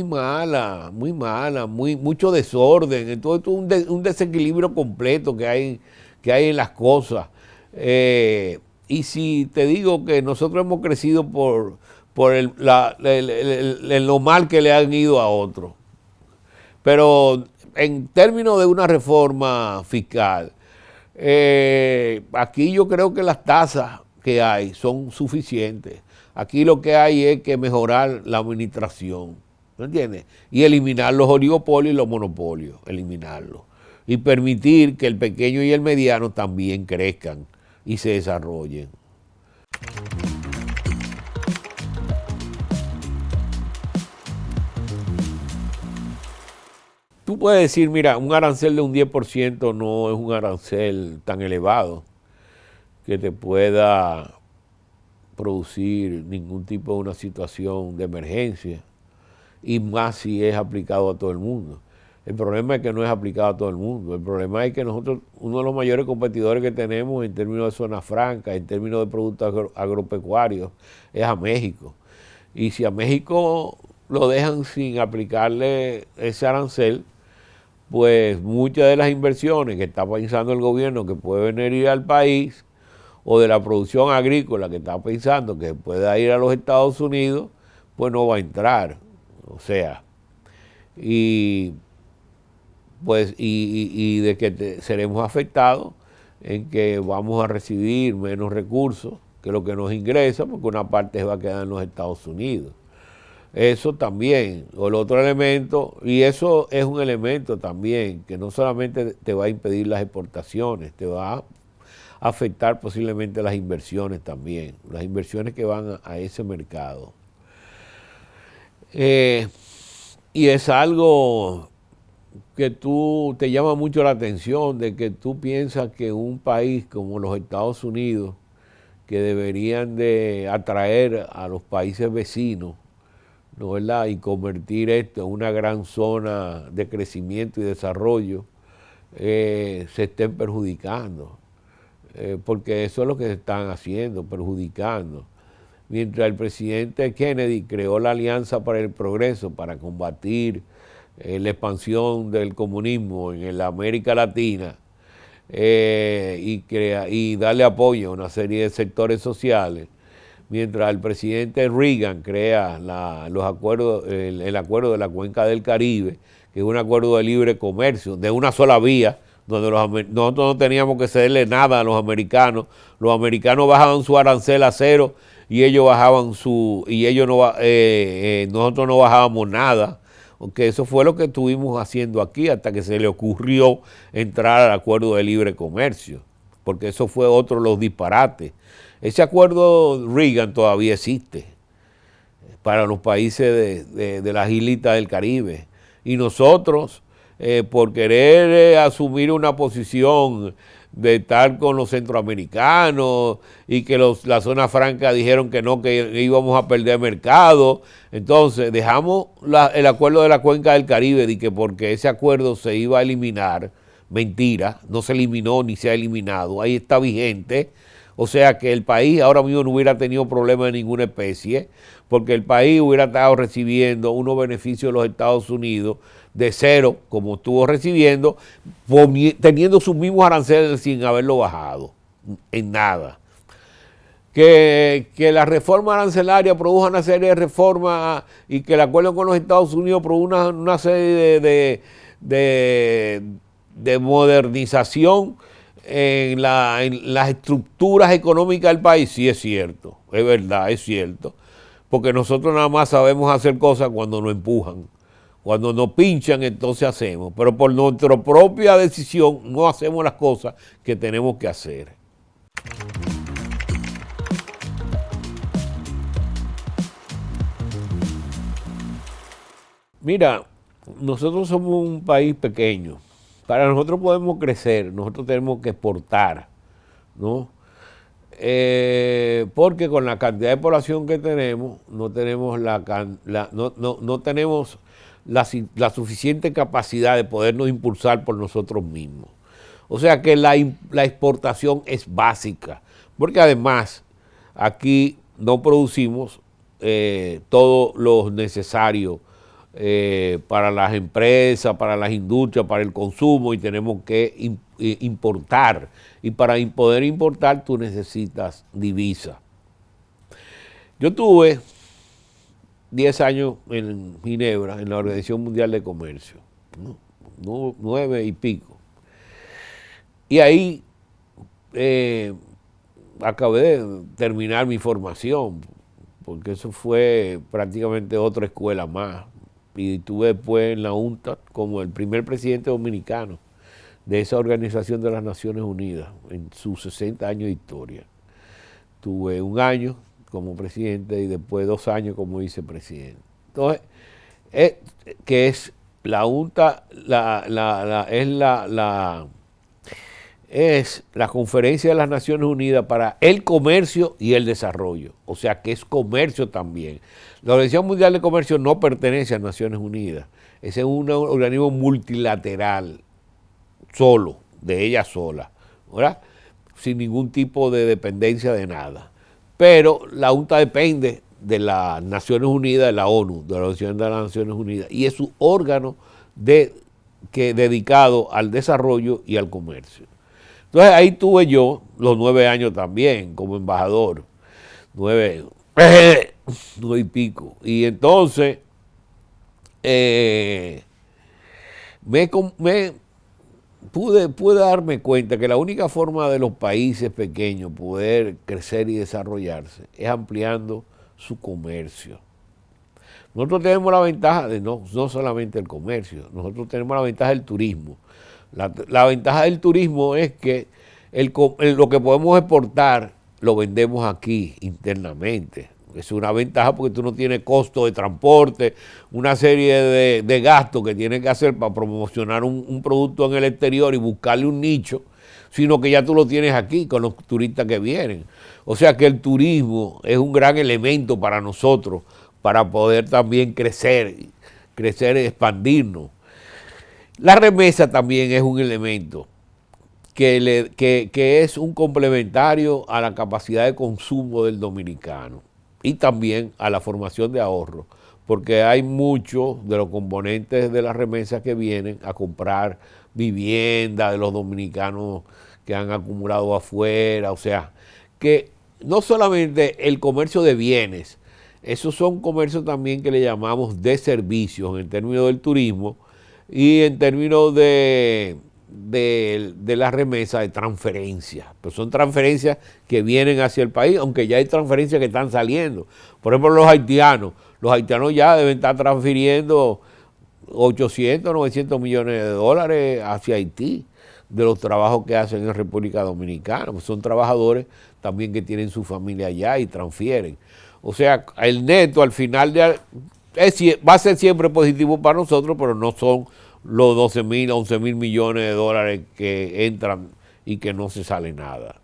mala, mucho desorden. Entonces un desequilibrio completo que hay en las cosas. Y si te digo que nosotros hemos crecido por lo mal que le han ido a otros. Pero en términos de una reforma fiscal, aquí yo creo que las tasas que hay son suficientes. Aquí lo que hay es que mejorar la administración, ¿me entiendes? Y eliminar los oligopolios y los monopolios, eliminarlos. Y permitir que el pequeño y el mediano también crezcan y se desarrollen. Tú puedes decir, mira, un arancel de un 10% no es un arancel tan elevado que te pueda producir ningún tipo de una situación de emergencia, y más si es aplicado a todo el mundo. El problema es que no es aplicado a todo el mundo. El problema es que nosotros, uno de los mayores competidores que tenemos en términos de zona franca, en términos de productos agropecuarios, es a México. Y si a México lo dejan sin aplicarle ese arancel, pues muchas de las inversiones que está pensando el gobierno que puede venir al país, o de la producción agrícola que está pensando que pueda ir a los Estados Unidos, pues no va a entrar. O sea, y pues y de que seremos afectados en que vamos a recibir menos recursos que lo que nos ingresa, porque una parte se va a quedar en los Estados Unidos. Eso también, o el otro elemento, y eso es un elemento también que no solamente te va a impedir las exportaciones, te va a afectar posiblemente las inversiones también, las inversiones que van a ese mercado. Y es algo que tú te llama mucho la atención, de que tú piensas que un país como los Estados Unidos, que deberían de atraer a los países vecinos, ¿no, verdad? Y convertir esto en una gran zona de crecimiento y desarrollo, se estén perjudicando. Porque eso es lo que se están haciendo, perjudicando. Mientras el presidente Kennedy creó la Alianza para el Progreso para combatir la expansión del comunismo en la América Latina, y darle apoyo a una serie de sectores sociales, mientras el presidente Reagan crea los acuerdos, el acuerdo de la Cuenca del Caribe, que es un acuerdo de libre comercio, de una sola vía, donde nosotros no teníamos que cederle nada a los americanos bajaban su arancel a cero y ellos bajaban nosotros no bajábamos nada, porque eso fue lo que estuvimos haciendo aquí hasta que se le ocurrió entrar al acuerdo de libre comercio, porque eso fue otro de los disparates. Ese acuerdo Reagan todavía existe para los países de las islitas del Caribe, y nosotros, por querer asumir una posición de estar con los centroamericanos y que la zona franca dijeron que no, que íbamos a perder mercado, entonces dejamos el acuerdo de la Cuenca del Caribe, de que porque ese acuerdo se iba a eliminar. Mentira, no se eliminó ni se ha eliminado, ahí está vigente. O sea que el país ahora mismo no hubiera tenido problema de ninguna especie, porque el país hubiera estado recibiendo unos beneficios de los Estados Unidos de cero, como estuvo recibiendo, teniendo sus mismos aranceles sin haberlo bajado, en nada. Que la reforma arancelaria produjo una serie de reformas y que el acuerdo con los Estados Unidos produjo una serie de modernización en las estructuras económicas del país, sí es cierto, es verdad, es cierto, porque nosotros nada más sabemos hacer cosas cuando nos empujan, cuando nos pinchan entonces hacemos, pero por nuestra propia decisión no hacemos las cosas que tenemos que hacer. Mira, nosotros somos un país pequeño. Para nosotros podemos crecer, nosotros tenemos que exportar, ¿no? Porque con la cantidad de población que tenemos, no tenemos no tenemos la suficiente capacidad de podernos impulsar por nosotros mismos. O sea que la exportación es básica, porque además aquí no producimos todo lo necesario para las empresas, para las industrias, para el consumo, y tenemos que importar. Y para poder importar tú necesitas divisa. Yo tuve 10 años en Ginebra, en la Organización Mundial de Comercio, 9 y pico. Y ahí acabé de terminar mi formación, porque eso fue prácticamente otra escuela más. Y estuve después en la UNTA como el primer presidente dominicano de esa Organización de las Naciones Unidas en sus 60 años de historia. Tuve 1 año como presidente y después 2 años como vicepresidente. Entonces, que es la UNTA, es la Conferencia de las Naciones Unidas para el Comercio y el Desarrollo, o sea que es comercio también. La Organización Mundial de Comercio no pertenece a las Naciones Unidas, ese es un organismo multilateral, solo, de ella sola, ¿verdad? Sin ningún tipo de dependencia de nada. Pero la UNTA depende de las Naciones Unidas, de la ONU, de la Organización de las Naciones Unidas, y es un órgano dedicado al desarrollo y al comercio. Entonces ahí tuve yo los 9 años también como embajador, 9 y pico. Y entonces pude darme cuenta que la única forma de los países pequeños poder crecer y desarrollarse es ampliando su comercio. Nosotros tenemos la ventaja de no solamente el comercio, nosotros tenemos la ventaja del turismo. La ventaja del turismo es que lo que podemos exportar lo vendemos aquí internamente. Es una ventaja porque tú no tienes costo de transporte, una serie de gastos que tienes que hacer para promocionar un producto en el exterior y buscarle un nicho, sino que ya tú lo tienes aquí con los turistas que vienen. O sea que el turismo es un gran elemento para nosotros, para poder también crecer y expandirnos. La remesa también es un elemento que es un complementario a la capacidad de consumo del dominicano y también a la formación de ahorro, porque hay muchos de los componentes de la remesa que vienen a comprar vivienda de los dominicanos que han acumulado afuera, o sea, que no solamente el comercio de bienes, esos son comercios también que le llamamos de servicios en términos del turismo y en términos de la remesa de transferencias. Pero son transferencias que vienen hacia el país, aunque ya hay transferencias que están saliendo. Por ejemplo, los haitianos ya deben estar transfiriendo 800, 900 millones de dólares hacia Haití de los trabajos que hacen en República Dominicana. Pues son trabajadores también que tienen su familia allá y transfieren. O sea, el neto al final va a ser siempre positivo para nosotros, pero no son los 12.000, 11.000 millones de dólares que entran y que no se sale nada.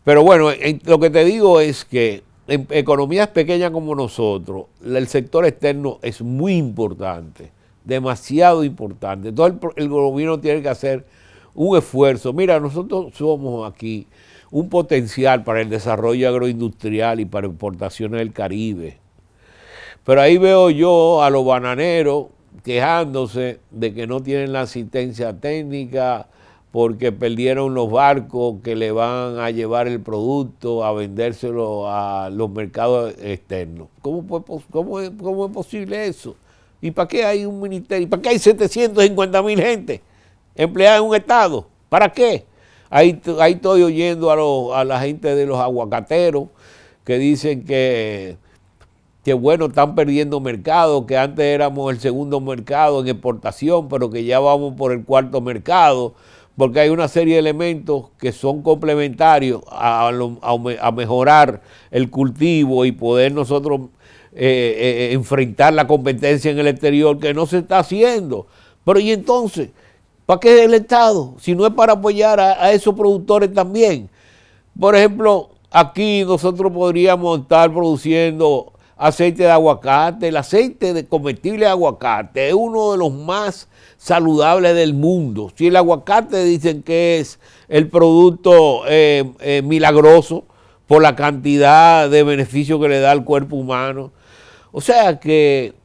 Pero bueno, lo que te digo es que en economías pequeñas como nosotros, el sector externo es muy importante, demasiado importante. Entonces el gobierno tiene que hacer un esfuerzo. Mira, nosotros somos aquí un potencial para el desarrollo agroindustrial y para exportaciones del Caribe. Pero ahí veo yo a los bananeros quejándose de que no tienen la asistencia técnica porque perdieron los barcos que le van a llevar el producto a vendérselo a los mercados externos. ¿Cómo es posible eso? ¿Y para qué hay un ministerio? ¿Y para qué hay 750.000 gente empleada en un estado? ¿Para qué? Ahí estoy oyendo a la gente de los aguacateros que dicen que bueno, están perdiendo mercado, que antes éramos el segundo mercado en exportación, pero que ya vamos por el cuarto mercado, porque hay una serie de elementos que son complementarios a mejorar el cultivo y poder nosotros enfrentar la competencia en el exterior que no se está haciendo. Pero ¿y entonces? ¿Para qué el Estado? Si no es para apoyar a esos productores también. Por ejemplo, aquí nosotros podríamos estar produciendo aceite de aguacate. El aceite de comestible de aguacate es uno de los más saludables del mundo. Si el aguacate dicen que es el producto milagroso por la cantidad de beneficios que le da al cuerpo humano. O sea que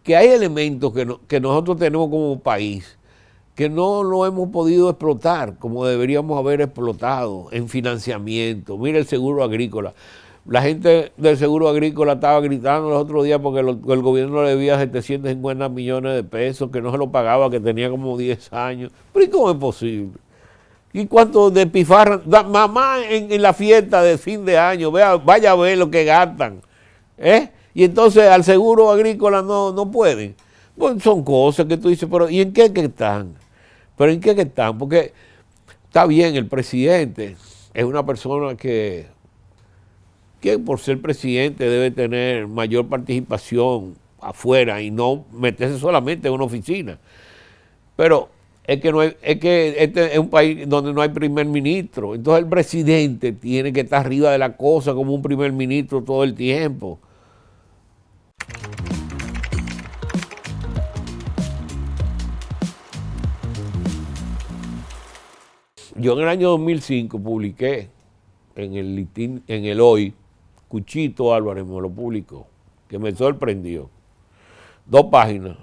hay elementos que nosotros tenemos como país que no lo hemos podido explotar como deberíamos haber explotado en financiamiento. Mira el seguro agrícola. La gente del seguro agrícola estaba gritando los otros días porque el gobierno le debía 750 millones de pesos, que no se lo pagaba, que tenía como 10 años. Pero ¿y cómo es posible? ¿Y cuánto despifarran? Mamá en la fiesta de fin de año, vaya a ver lo que gastan. Y entonces al seguro agrícola no pueden. Bueno, son cosas que tú dices, pero ¿y en qué que están? ¿Pero en qué que están? Porque está bien, el presidente es una persona que por ser presidente debe tener mayor participación afuera y no meterse solamente en una oficina. Pero es que este es un país donde no hay primer ministro. Entonces el presidente tiene que estar arriba de la cosa como un primer ministro todo el tiempo. Yo en el año 2005 publiqué en el Hoy, Cuchito Álvarez me lo publicó, que me sorprendió. 2 páginas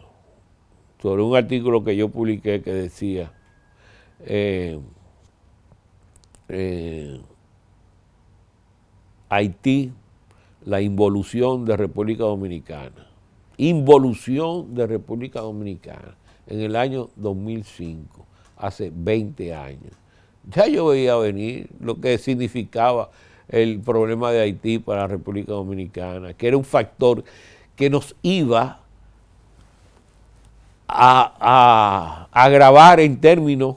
sobre un artículo que yo publiqué que decía Haití, la involución de República Dominicana. Involución de República Dominicana en el año 2005, hace 20 años. Ya yo veía venir lo que significaba el problema de Haití para la República Dominicana, que era un factor que nos iba a agravar en términos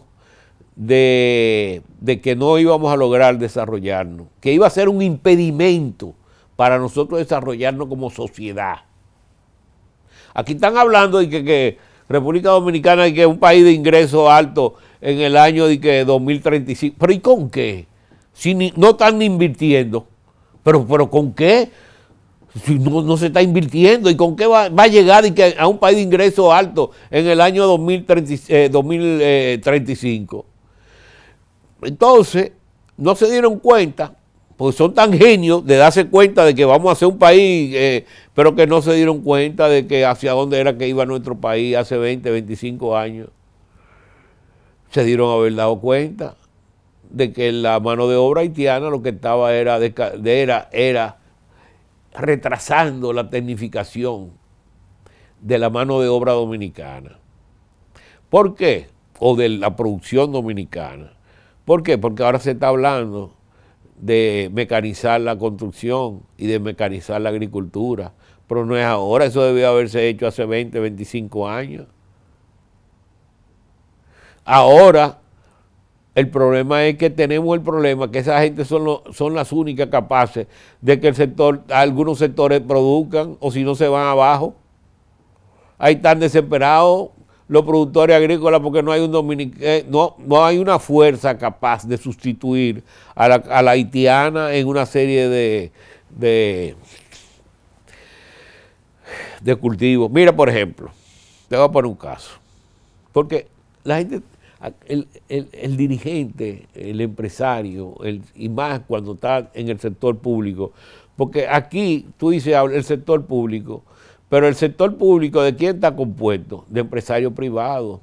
de que no íbamos a lograr desarrollarnos, que iba a ser un impedimento para nosotros desarrollarnos como sociedad. Aquí están hablando de que República Dominicana es un país de ingresos altos en el año de 2035. ¿Pero y con qué? Si no están invirtiendo. ¿Pero con qué? Si no se está invirtiendo. ¿Y con qué va a llegar a un país de ingresos altos en el año 2035? Entonces, no se dieron cuenta, porque son tan genios de darse cuenta de que vamos a ser un país, pero que no se dieron cuenta de que hacia dónde era que iba nuestro país hace 20, 25 años. Se dieron haber dado cuenta de que la mano de obra haitiana lo que estaba era retrasando la tecnificación de la mano de obra dominicana. ¿Por qué? O de la producción dominicana. ¿Por qué? Porque ahora se está hablando de mecanizar la construcción y de mecanizar la agricultura, pero no es ahora, eso debió haberse hecho hace 20, 25 años. Ahora, el problema es que tenemos el problema que esa gente son las únicas capaces de que algunos sectores produzcan, o si no se van abajo. Ahí están desesperados los productores agrícolas porque no hay no hay una fuerza capaz de sustituir a la haitiana en una serie de cultivos. Mira, por ejemplo, te voy a poner un caso, porque la gente, el dirigente, el empresario, y más cuando está en el sector público, porque aquí tú dices el sector público, pero el sector público, ¿de quién está compuesto? De empresarios privados,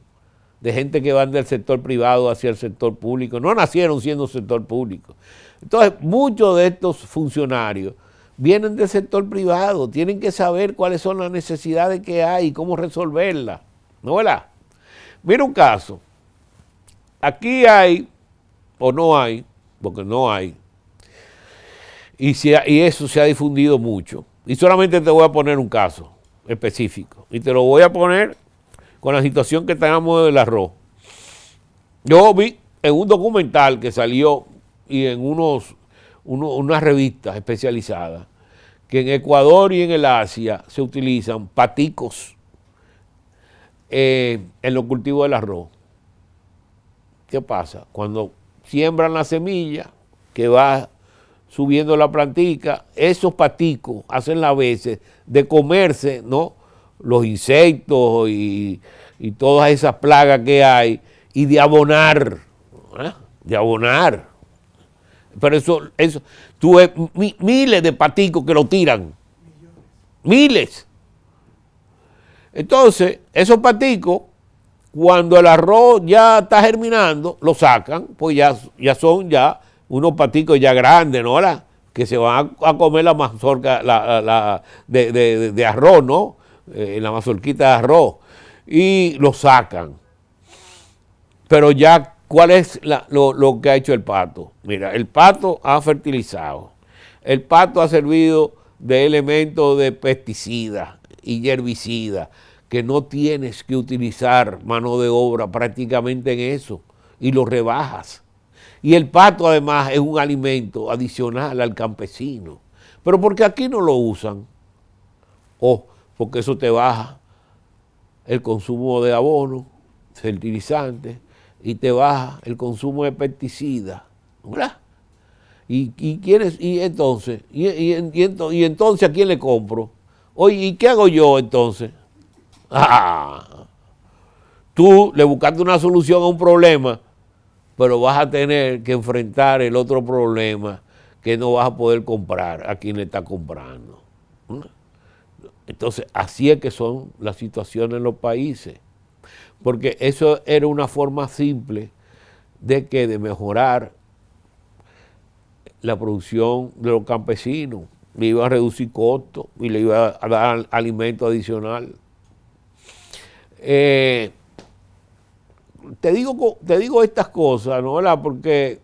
de gente que van del sector privado hacia el sector público. No nacieron siendo sector público. Entonces, muchos de estos funcionarios vienen del sector privado, tienen que saber cuáles son las necesidades que hay y cómo resolverlas. ¿No, verdad? Mira un caso. Aquí hay, o no hay, porque no hay, y eso se ha difundido mucho. Y solamente te voy a poner un caso específico. Y te lo voy a poner con la situación que tenemos del arroz. Yo vi en un documental que salió y en unas revistas especializadas que en Ecuador y en el Asia se utilizan paticos en los cultivos del arroz. ¿Qué pasa? Cuando siembran la semilla que va subiendo la plantica, esos paticos hacen las veces de comerse, ¿no?, los insectos y todas esas plagas que hay, y de abonar, de abonar. Pero eso tú ves miles de paticos que lo tiran, miles. Entonces, esos paticos, cuando el arroz ya está germinando, lo sacan, pues ya son unos paticos ya grandes, ¿no? que se van a comer la mazorca de arroz, ¿no? La mazorquita de arroz, y lo sacan. Pero ya, ¿cuál es lo que ha hecho el pato? Mira, el pato ha fertilizado, el pato ha servido de elemento de pesticida y herbicida, que no tienes que utilizar mano de obra prácticamente en eso, y lo rebajas. Y el pato además es un alimento adicional al campesino. Pero porque aquí no lo usan, o porque eso te baja el consumo de abono, fertilizantes, y te baja el consumo de pesticidas, ¿verdad? Y entonces, y entonces, ¿a quién le compro? Oye, ¿y qué hago yo entonces? Tú le buscaste una solución a un problema, pero vas a tener que enfrentar el otro problema que no vas a poder comprar a quien le está comprando. Entonces, así es que son las situaciones en los países. Porque eso era una forma simple de mejorar la producción de los campesinos. Le iba a reducir costos y le iba a dar alimento adicional. Te digo estas cosas, ¿no? Porque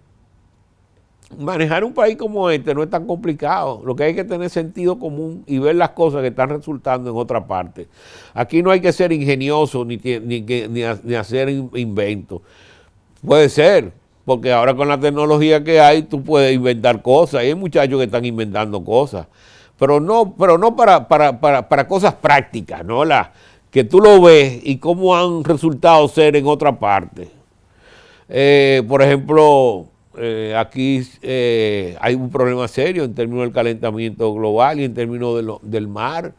manejar un país como este no es tan complicado. Lo que hay que tener sentido común y ver las cosas que están resultando en otra parte. Aquí no hay que ser ingenioso ni hacer inventos. Puede ser, porque ahora con la tecnología que hay, tú puedes inventar cosas. Hay muchachos que están inventando cosas, pero no para cosas prácticas, ¿no? Que tú lo ves y cómo han resultado ser en otra parte. Por ejemplo, aquí hay un problema serio en términos del calentamiento global y en términos del mar.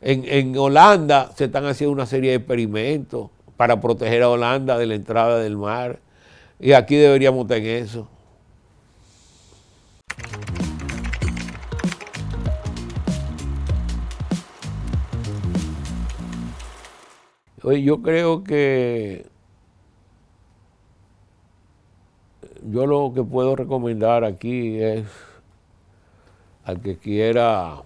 En Holanda se están haciendo una serie de experimentos para proteger a Holanda de la entrada del mar. Y aquí deberíamos estar en eso. Oye, yo creo que yo lo que puedo recomendar aquí es al que quiera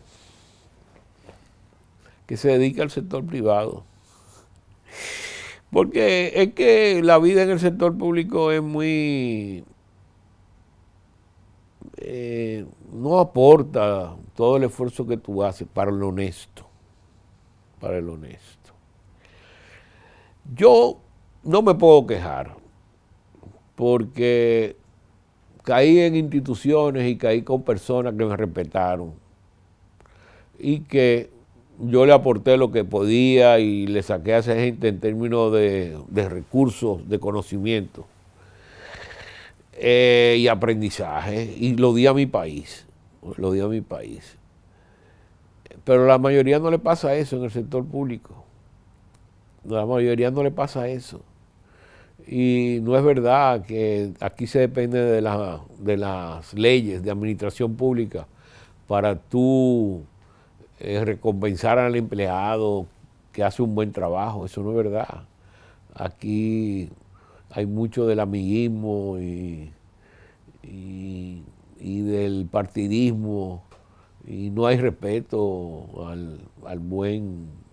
que se dedique al sector privado. Porque es que la vida en el sector público es muy... no aporta todo el esfuerzo que tú haces para lo honesto. Para el honesto. Yo no me puedo quejar, porque caí en instituciones y caí con personas que me respetaron y que yo le aporté lo que podía y le saqué a esa gente en términos de recursos, de conocimiento y aprendizaje, y lo di a mi país, lo di a mi país. Pero a la mayoría no le pasa eso en el sector público. A la mayoría no le pasa eso. Y no es verdad que aquí se depende de las leyes de administración pública para tú recompensar al empleado que hace un buen trabajo. Eso no es verdad. Aquí hay mucho del amiguismo y del partidismo, y no hay respeto al buen.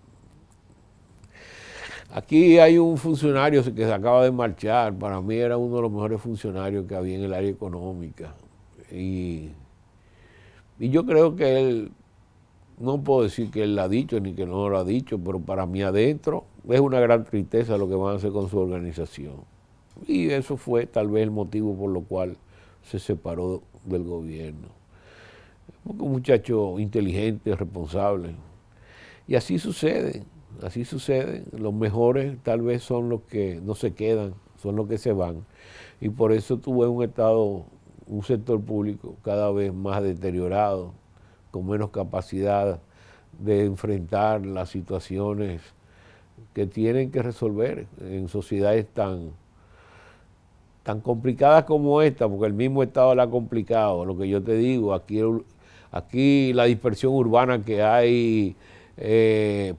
Aquí hay un funcionario que se acaba de marchar, para mí era uno de los mejores funcionarios que había en el área económica. Y yo creo que él, no puedo decir que él lo ha dicho ni que no lo ha dicho, pero para mí adentro es una gran tristeza lo que van a hacer con su organización. Y eso fue tal vez el motivo por lo cual se separó del gobierno. Porque un muchacho inteligente, responsable. Y así sucede. Así sucede, los mejores tal vez son los que no se quedan, son los que se van. Y por eso tuve un sector público cada vez más deteriorado, con menos capacidad de enfrentar las situaciones que tienen que resolver en sociedades tan complicadas como esta, porque el mismo Estado la ha complicado. Lo que yo te digo, aquí la dispersión urbana que hay,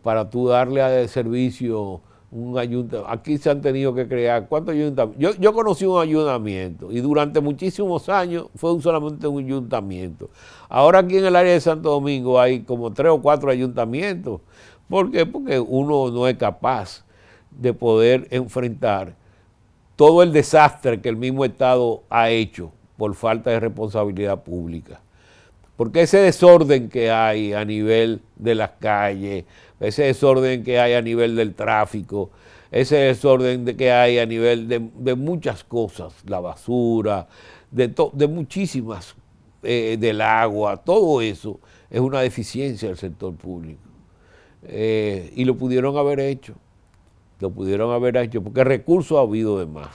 para tú darle a servicio un ayuntamiento. Aquí se han tenido que crear, ¿cuántos ayuntamientos? Yo conocí un ayuntamiento y durante muchísimos años fue solamente un ayuntamiento. Ahora aquí en el área de Santo Domingo hay como 3 o 4 ayuntamientos. ¿Por qué? Porque uno no es capaz de poder enfrentar todo el desastre que el mismo Estado ha hecho por falta de responsabilidad pública. Porque ese desorden que hay a nivel de las calles, ese desorden que hay a nivel del tráfico, ese desorden que hay a nivel de muchas cosas, la basura, de muchísimas, del agua, todo eso es una deficiencia del sector público. Y lo pudieron haber hecho, porque recursos ha habido de más.